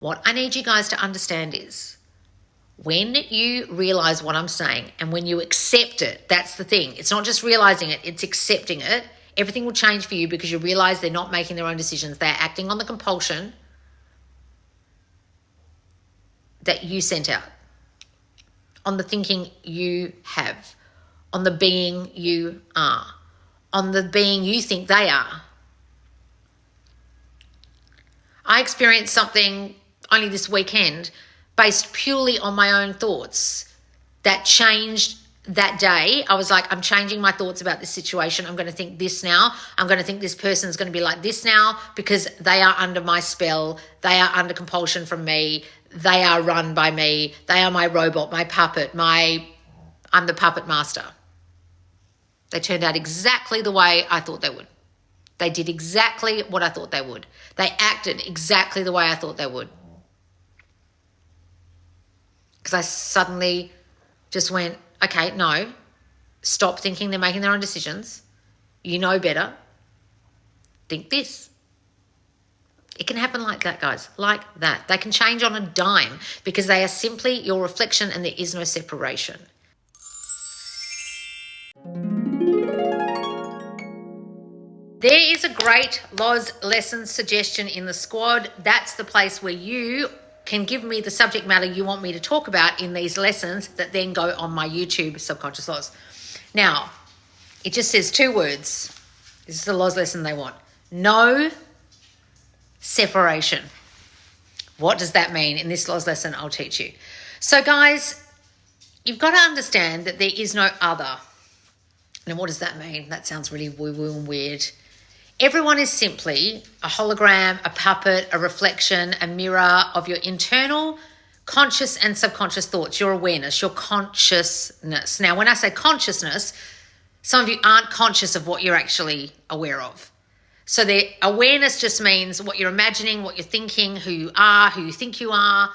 What I need you guys to understand is when you realize what I'm saying and when you accept it, that's the thing. It's not just realizing it, it's accepting it. Everything will change for you because you realize they're not making their own decisions. They're acting on the compulsion that you sent out, on the thinking you have, on the being you are, on the being you think they are. I experienced something only this weekend based purely on my own thoughts that changed that day. I was like, I'm changing my thoughts about this situation. I'm going to think this now. I'm going to think this person's going to be like this now because they are under my spell. They are under compulsion from me. They are run by me. They are my robot, my puppet, I'm the puppet master. They turned out exactly the way I thought they would. They did exactly what I thought they would. They acted exactly the way I thought they would. Because I suddenly just went, okay, no, stop thinking they're making their own decisions. You know better. Think this. It can happen like that, guys, like that. They can change on a dime because they are simply your reflection and there is no separation. There is a great Loz lesson suggestion in the squad. That's the place where you can give me the subject matter you want me to talk about in these lessons that then go on my YouTube, Subconscious Loz. Now, it just says 2 words. This is the Loz lesson they want. No separation. What does that mean? In this Loz lesson, I'll teach you. So, guys, you've got to understand that there is no other. And what does that mean? That sounds really woo-woo and weird. Everyone is simply a hologram, a puppet, a reflection, a mirror of your internal conscious and subconscious thoughts, your awareness, your consciousness. Now, when I say consciousness, some of you aren't conscious of what you're actually aware of. So the awareness just means what you're imagining, what you're thinking, who you are, who you think you are,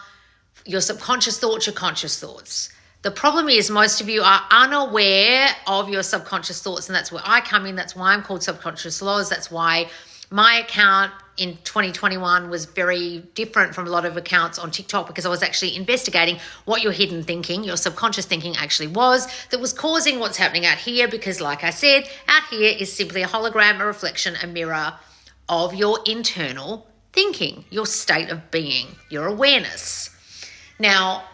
your subconscious thoughts, your conscious thoughts. The problem is most of you are unaware of your subconscious thoughts, and that's where I come in. That's why I'm called Subconscious Loz. That's why my account in 2021 was very different from a lot of accounts on TikTok because I was actually investigating what your hidden thinking, your subconscious thinking actually was that was causing what's happening out here because, like I said, out here is simply a hologram, a reflection, a mirror of your internal thinking, your state of being, your awareness. Now,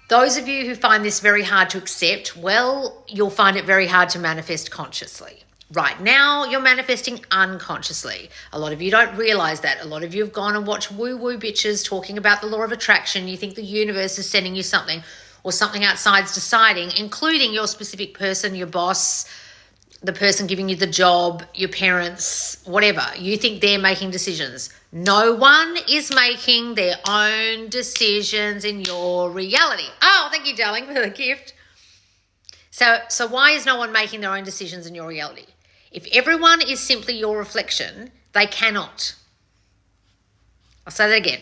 those of you who find this very hard to accept, well, you'll find it very hard to manifest consciously. Right now, you're manifesting unconsciously. A lot of you don't realize that. A lot of you have gone and watched woo-woo bitches talking about the law of attraction. You think the universe is sending you something or something outside's deciding, including your specific person, your boss, the person giving you the job, your parents, whatever. You think they're making decisions. No one is making their own decisions in your reality. Oh, thank you, darling, for the gift. So why is no one making their own decisions in your reality? If everyone is simply your reflection, they cannot. I'll say that again.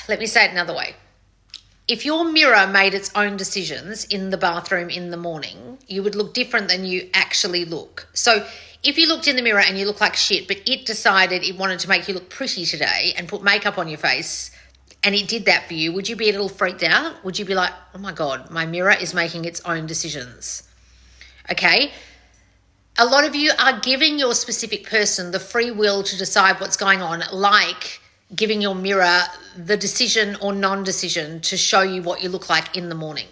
Let me say it another way. If your mirror made its own decisions in the bathroom in the morning, you would look different than you actually look. So if you looked in the mirror and you look like shit, but it decided it wanted to make you look pretty today and put makeup on your face, and it did that for you, would you be a little freaked out? Would you be like, oh my God, my mirror is making its own decisions? Okay. A lot of you are giving your specific person the free will to decide what's going on, like giving your mirror the decision or non-decision to show you what you look like in the morning.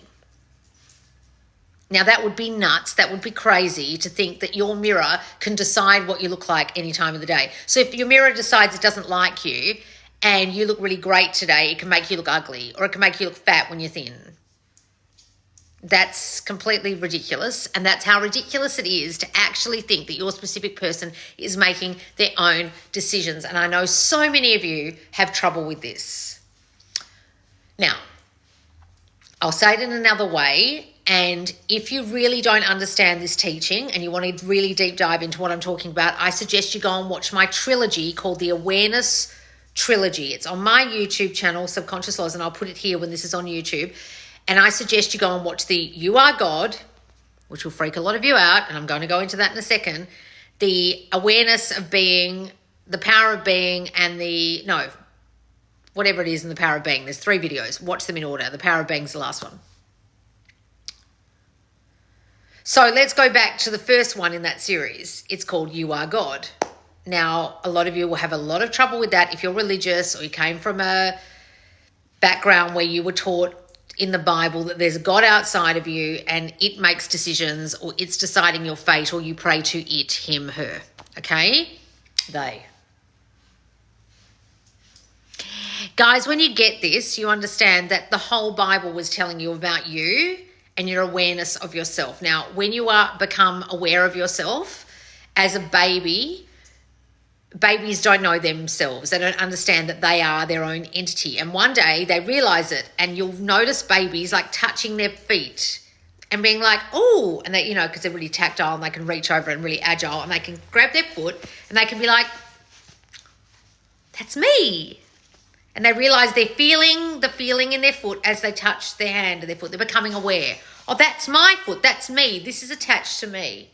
Now, that would be nuts. That would be crazy to think that your mirror can decide what you look like any time of the day. So if your mirror decides it doesn't like you and you look really great today, it can make you look ugly or it can make you look fat when you're thin. That's completely ridiculous, and that's how ridiculous it is to actually think that your specific person is making their own decisions. And I know so many of you have trouble with this. Now, I'll say it in another way, and if you really don't understand this teaching and you want to really deep dive into what I'm talking about, I suggest you go and watch my trilogy called the Awareness Trilogy. It's on my YouTube channel, Subconscious Loz, and I'll put it here when this is on YouTube. And I suggest you go and watch the You Are God, which will freak a lot of you out, and I'm going to go into that in a second. The awareness of being, the power of being, and whatever it is in The Power of Being. There's 3 videos. Watch them in order. The Power of Being is the last one. So let's go back to the first one in that series. It's called You Are God. Now, a lot of you will have a lot of trouble with that if you're religious or you came from a background where you were taught in the Bible that there's a God outside of you and it makes decisions, or it's deciding your fate, or you pray to it, him, her. Okay? They. Guys, when you get this, you understand that the whole Bible was telling you about you and your awareness of yourself. Now, when you become aware of yourself as a baby, babies don't know themselves. They don't understand that they are their own entity. And one day they realize it, and you'll notice babies like touching their feet and being like, oh, and they, because they're really tactile and they can reach over and really agile, and they can grab their foot and they can be like, that's me. And they realize they're feeling the feeling in their foot as they touch their hand or their foot. They're becoming aware. Oh, that's my foot. That's me. This is attached to me.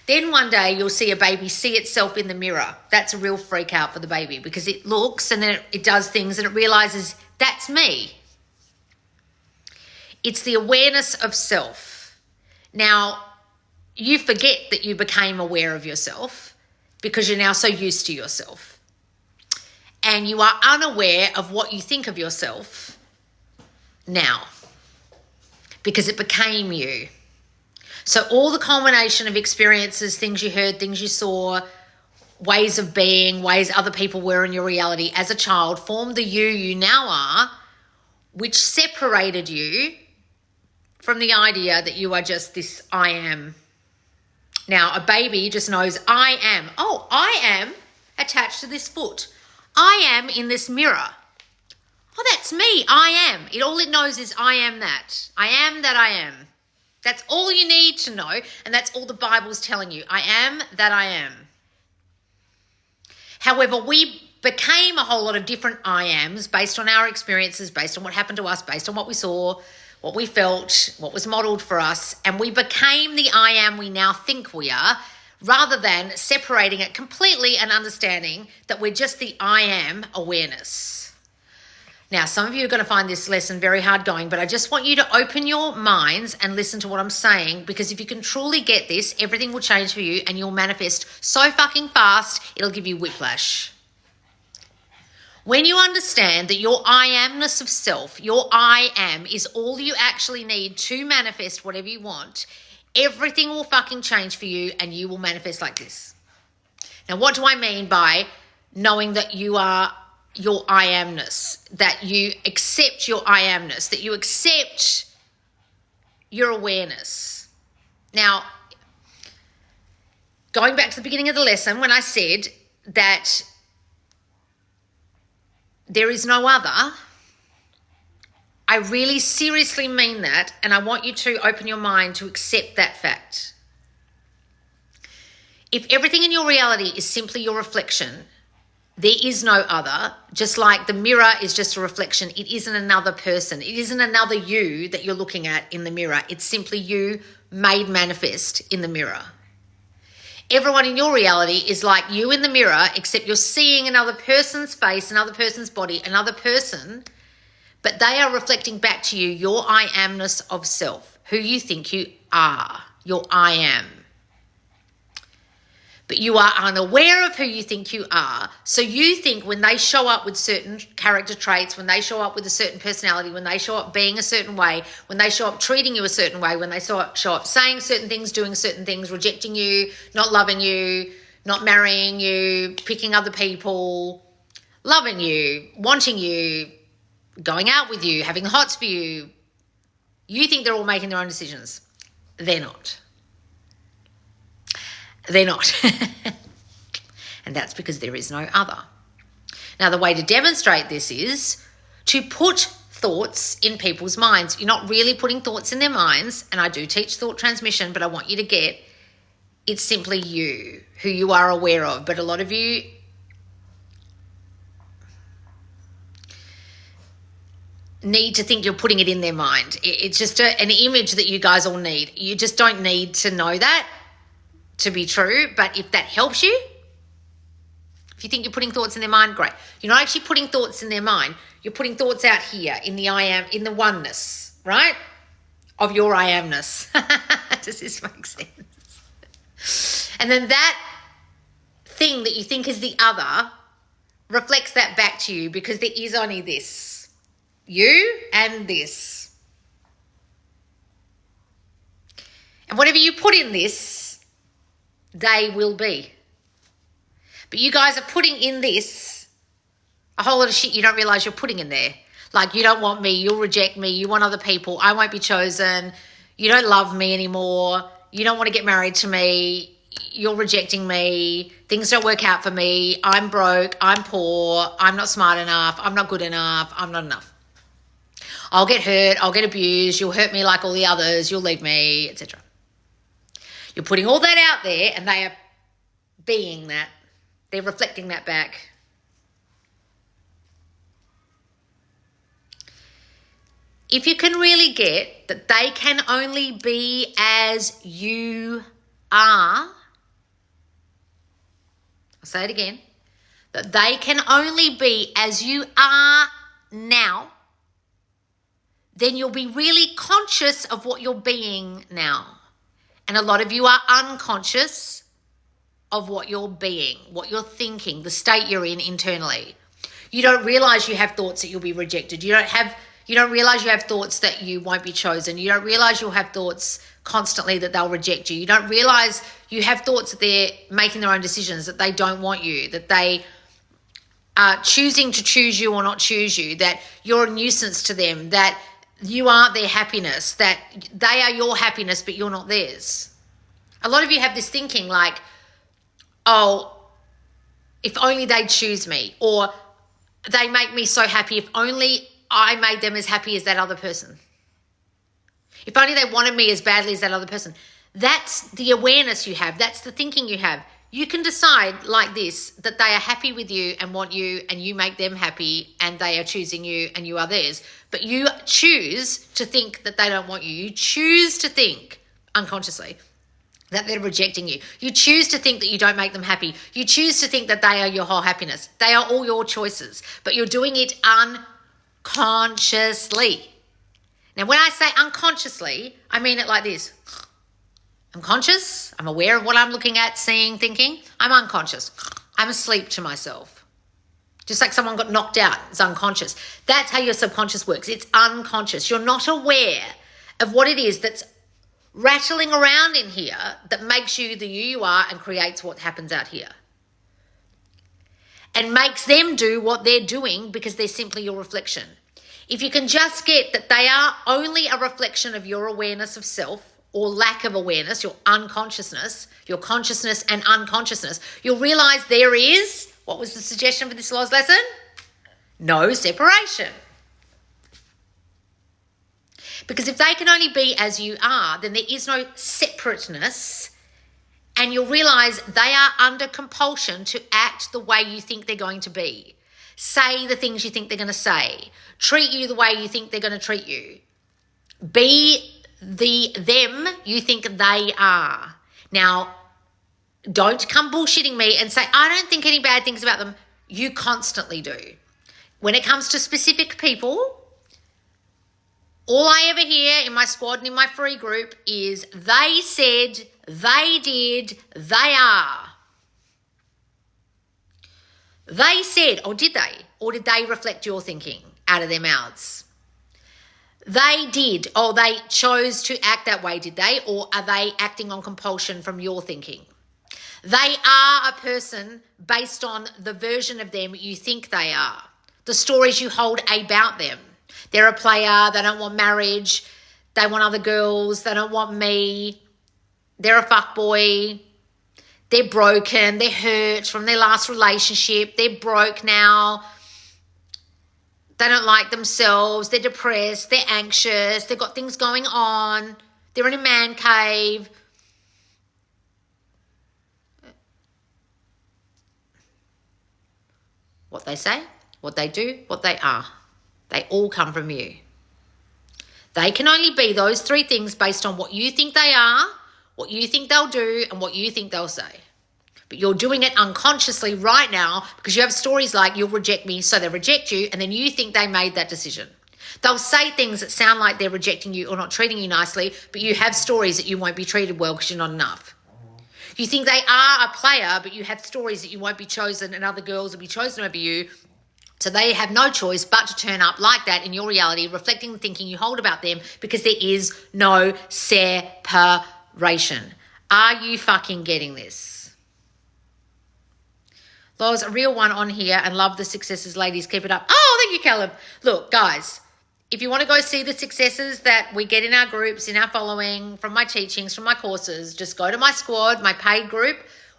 Then one day you'll see a baby see itself in the mirror. That's a real freak out for the baby, because it looks and then it does things and it realizes that's me. It's the awareness of self. Now, you forget that you became aware of yourself because you're now so used to yourself. And you are unaware of what you think of yourself now because it became you. So all the culmination of experiences, things you heard, things you saw, ways of being, ways other people were in your reality as a child formed the you now are, which separated you from the idea that you are just this I am. Now, a baby just knows I am. Oh, I am attached to this foot. I am in this mirror. Oh, that's me. I am. All it knows is I am that. I am that I am. That's all you need to know, and that's all the Bible's telling you. I am that I am. However, we became a whole lot of different I ams based on our experiences, based on what happened to us, based on what we saw, what we felt, what was modeled for us, and we became the I am we now think we are, rather than separating it completely and understanding that we're just the I am awareness. Now, some of you are going to find this lesson very hard going, but I just want you to open your minds and listen to what I'm saying, because if you can truly get this, everything will change for you and you'll manifest so fucking fast, it'll give you whiplash. When you understand that your I amness of self, your I am, is all you actually need to manifest whatever you want, everything will fucking change for you and you will manifest like this. Now, what do I mean by knowing that you are your I amness, that you accept your I amness, that you accept your awareness? Now, going back to the beginning of the lesson when I said that there is no other, I really seriously mean that, and I want you to open your mind to accept that fact. If everything in your reality is simply your reflection, there is no other, just like the mirror is just a reflection. It isn't another person. It isn't another you that you're looking at in the mirror. It's simply you made manifest in the mirror. Everyone in your reality is like you in the mirror, except you're seeing another person's face, another person's body, another person, but they are reflecting back to you your I amness of self, who you think you are, your I am. But you are unaware of who you think you are. So you think when they show up with certain character traits, when they show up with a certain personality, when they show up being a certain way, when they show up treating you a certain way, when they show up saying certain things, doing certain things, rejecting you, not loving you, not marrying you, picking other people, loving you, wanting you, going out with you, having the hots for you, you think they're all making their own decisions. They're not. They're not. And that's because there is no other. Now, the way to demonstrate this is to put thoughts in people's minds. You're not really putting thoughts in their minds, and I do teach thought transmission, but I want you to get it's simply you, who you are aware of. But a lot of you need to think you're putting it in their mind. It's just an image that you guys all need. You just don't need to know that to be true, but if that helps you, If you think you're putting thoughts in their mind, great. You're not actually putting thoughts in their mind. You're putting thoughts out here in the I am, in the oneness, right? Of your I amness. Does this make sense? And then that thing that you think is the other reflects that back to you, because there is only this. You and this. And whatever you put in this, they will be. But you guys are putting in this a whole lot of shit you don't realize you're putting in there. Like, you don't want me, you'll reject me, you want other people, I won't be chosen, you don't love me anymore, you don't want to get married to me, you're rejecting me, things don't work out for me, I'm broke, I'm poor, I'm not smart enough, I'm not good enough, I'm not enough. I'll get hurt, I'll get abused, you'll hurt me like all the others, you'll leave me, etc. You're putting all that out there, and they are being that. They're reflecting that back. If you can really get that they can only be as you are, I'll say it again, that they can only be as you are now, then you'll be really conscious of what you're being now. And a lot of you are unconscious of what you're being, what you're thinking, the state you're in internally. You don't realize you have thoughts that you'll be rejected. You don't realize you have thoughts that you won't be chosen. You don't realize you'll have thoughts constantly that they'll reject you. You don't realize you have thoughts that they're making their own decisions, that they don't want you, that they are choosing to choose you or not choose you, that you're a nuisance to them, that you aren't their happiness, that they are your happiness but you're not theirs. A lot of you have this thinking like, oh, if only they choose me, or they make me so happy, if only I made them as happy as that other person. If only they wanted me as badly as that other person. That's the awareness you have. That's the thinking you have. You can decide like this, that they are happy with you and want you, and you make them happy, and they are choosing you and you are theirs. But you choose to think that they don't want you. You choose to think unconsciously that they're rejecting you. You choose to think that you don't make them happy. You choose to think that they are your whole happiness. They are all your choices, but you're doing it unconsciously. Now, when I say unconsciously, I mean it like this. I'm conscious. I'm aware of what I'm looking at, seeing, thinking. I'm unconscious. I'm asleep to myself. Just like someone got knocked out, it's unconscious. That's how your subconscious works. It's unconscious. You're not aware of what it is that's rattling around in here that makes you the you are and creates what happens out here. And makes them do what they're doing because they're simply your reflection. If you can just get that they are only a reflection of your awareness of self, or lack of awareness, your unconsciousness, your consciousness and unconsciousness, you'll realize there is, what was the suggestion for this Loz lesson? No separation. Because if they can only be as you are, then there is no separateness, and you'll realize they are under compulsion to act the way you think they're going to be, say the things you think they're going to say, treat you the way you think they're going to treat you, be the them you think they are. Now, don't come bullshitting me and say, I don't think any bad things about them. You constantly do. When it comes to specific people, all I ever hear in my squad and in my free group is they said, they did, they are. They said, or did they? Or did they reflect your thinking out of their mouths? They did, or they chose to act that way, did they? Or are they acting on compulsion from your thinking? They are a person based on the version of them you think they are, the stories you hold about them. They're a player, they don't want marriage, they want other girls, they don't want me, they're a fuckboy, they're broken, they're hurt from their last relationship, they're broke now. They don't like themselves, they're depressed, they're anxious, they've got things going on, they're in a man cave. What they say, what they do, what they are, they all come from you. They can only be those three things based on what you think they are, what you think they'll do, and what you think they'll say. But you're doing it unconsciously right now because you have stories like, you'll reject me, so they reject you, and then you think they made that decision. They'll say things that sound like they're rejecting you or not treating you nicely, but you have stories that you won't be treated well because you're not enough. You think they are a player, but you have stories that you won't be chosen and other girls will be chosen over you. So they have no choice but to turn up like that in your reality, reflecting the thinking you hold about them, because there is no separation. Are you fucking getting this? Loz, a real one on here, and love the successes, ladies. Keep it up. Oh, thank you, Caleb. Look, guys, if you want to go see the successes that we get in our groups, in our following, from my teachings, from my courses, just go to my squad, my paid group,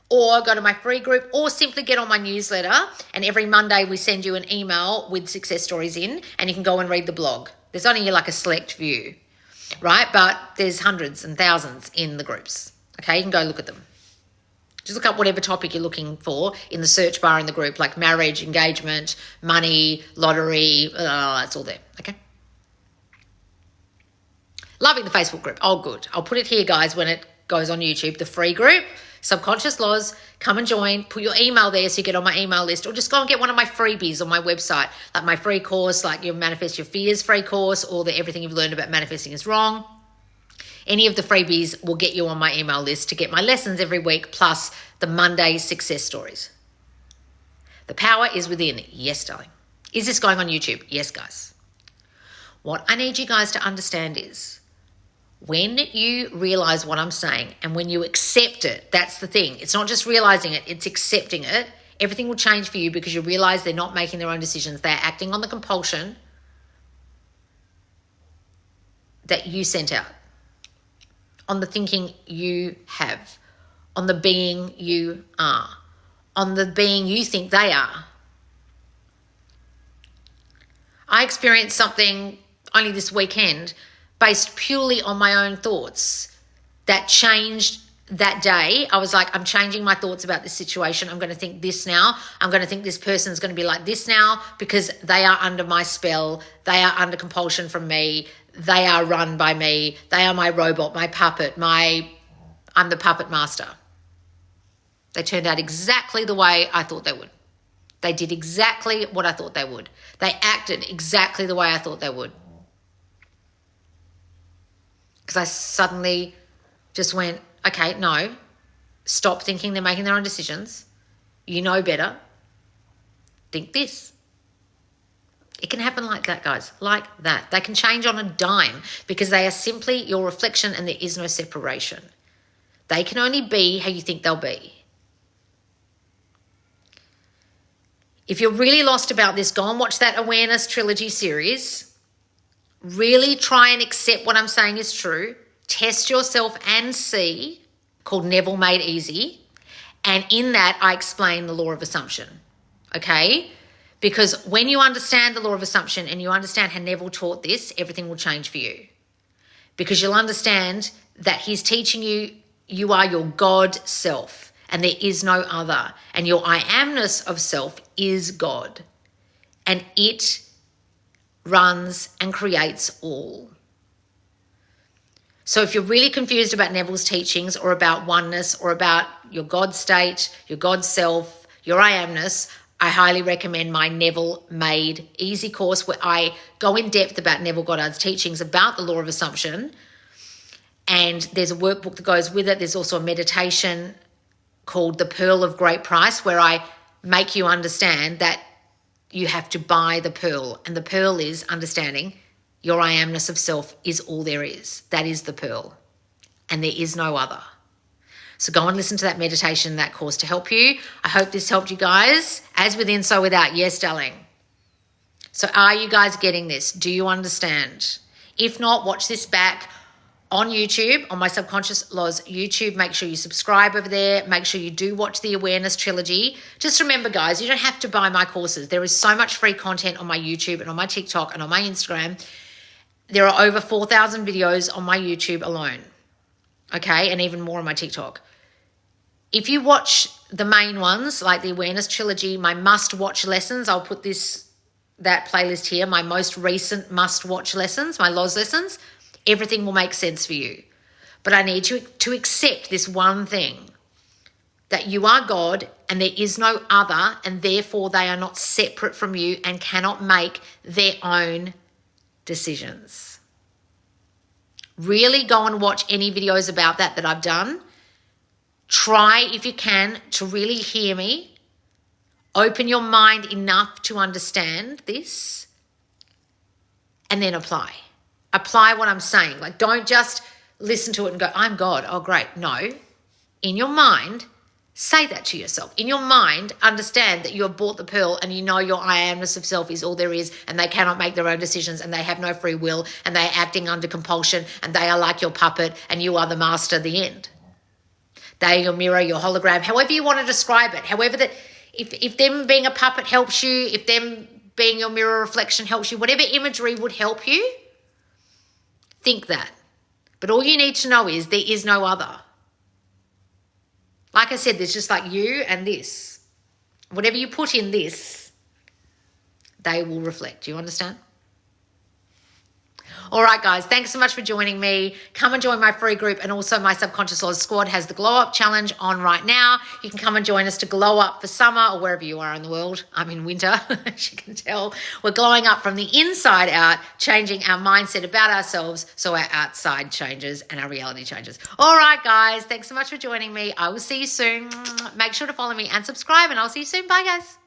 or go to my free group, or simply get on my newsletter. And every Monday we send you an email with success stories in, and you can go and read the blog. There's only like a select few, right? But there's hundreds and thousands in the groups. Okay, you can go look at them. Just look up whatever topic you're looking for in the search bar in the group, like marriage, engagement, money, lottery, it's all there, okay? Loving the Facebook group. Oh, good. I'll put it here, guys, when it goes on YouTube, the free group, Subconscious Laws. Come and join. Put your email there so you get on my email list, or just go and get one of my freebies on my website, like my free course, like your Manifest Your Fears free course, or the Everything You've Learned About Manifesting is Wrong. Any of the freebies will get you on my email list to get my lessons every week, plus the Monday success stories. The power is within. Yes, darling. Is this going on YouTube? Yes, guys. What I need you guys to understand is, when you realize what I'm saying and when you accept it, that's the thing. It's not just realizing it, it's accepting it. Everything will change for you because you realize they're not making their own decisions. They're acting on the compulsion that you sent out, on the thinking you have, on the being you are, on the being you think they are. I experienced something only this weekend based purely on my own thoughts that changed that day. I was like, I'm changing my thoughts about this situation. I'm going to think this now. I'm going to think this person's going to be like this now because they are under my spell. They are under compulsion from me. They are run by me. They are my robot, my puppet, I'm the puppet master. They turned out exactly the way I thought they would. They did exactly what I thought they would. They acted exactly the way I thought they would. Because I suddenly just went, okay, no, stop thinking they're making their own decisions. You know better. Think this. It can happen like that, guys, like that. They can change on a dime because they are simply your reflection and there is no separation. They can only be how you think they'll be. If you're really lost about this, go and watch that Awareness Trilogy series. Really try and accept what I'm saying is true. Test yourself and see, called Neville Made Easy. And in that, I explain the law of assumption, okay? Because when you understand the law of assumption and you understand how Neville taught this, everything will change for you. Because you'll understand that he's teaching you, you are your God self and there is no other. And your I amness of self is God. And it runs and creates all. So if you're really confused about Neville's teachings or about oneness or about your God state, your God self, your I amness, I highly recommend my Neville Made Easy course where I go in depth about Neville Goddard's teachings about the law of assumption. And there's a workbook that goes with it. There's also a meditation called The Pearl of Great Price where I make you understand that you have to buy the pearl. And the pearl is understanding your I amness of self is all there is. That is the pearl. And there is no other. So go and listen to that meditation, that course to help you. I hope this helped you guys. As within, so without. Yes, darling. So are you guys getting this? Do you understand? If not, watch this back on YouTube, on my Subconscious Laws YouTube. Make sure you subscribe over there. Make sure you do watch the Awareness Trilogy. Just remember, guys, you don't have to buy my courses. There is so much free content on my YouTube and on my TikTok and on my Instagram. There are over 4,000 videos on my YouTube alone, okay, and even more on my TikTok. If you watch the main ones, like the Awareness Trilogy, my must-watch lessons, I'll put that playlist here, my most recent must-watch lessons, my Laws lessons, everything will make sense for you. But I need you to accept this one thing. that you are God and there is no other, and therefore they are not separate from you and cannot make their own decisions. Really go and watch any videos about that I've done. Try, if you can, to really hear me. Open your mind enough to understand this and then apply. Apply what I'm saying. Like, don't just listen to it and go, I'm God. Oh, great. No. In your mind, say that to yourself. In your mind, understand that you have bought the pearl and you know your I amness of self is all there is, and they cannot make their own decisions and they have no free will and they're acting under compulsion and they are like your puppet and you are the master, the end. They are your mirror, your hologram, however you want to describe it. However that, if them being a puppet helps you, if them being your mirror reflection helps you, whatever imagery would help you, think that. But all you need to know is there is no other. Like I said, there's just like you and this. Whatever you put in this, they will reflect. Do you understand? All right, guys, thanks so much for joining me. Come and join my free group, and also my Subconscious Laws Squad has the Glow Up Challenge on right now. You can come and join us to glow up for summer or wherever you are in the world. I'm in winter, as you can tell. We're glowing up from the inside out, changing our mindset about ourselves so our outside changes and our reality changes. All right, guys, thanks so much for joining me. I will see you soon. Make sure to follow me and subscribe, and I'll see you soon. Bye, guys.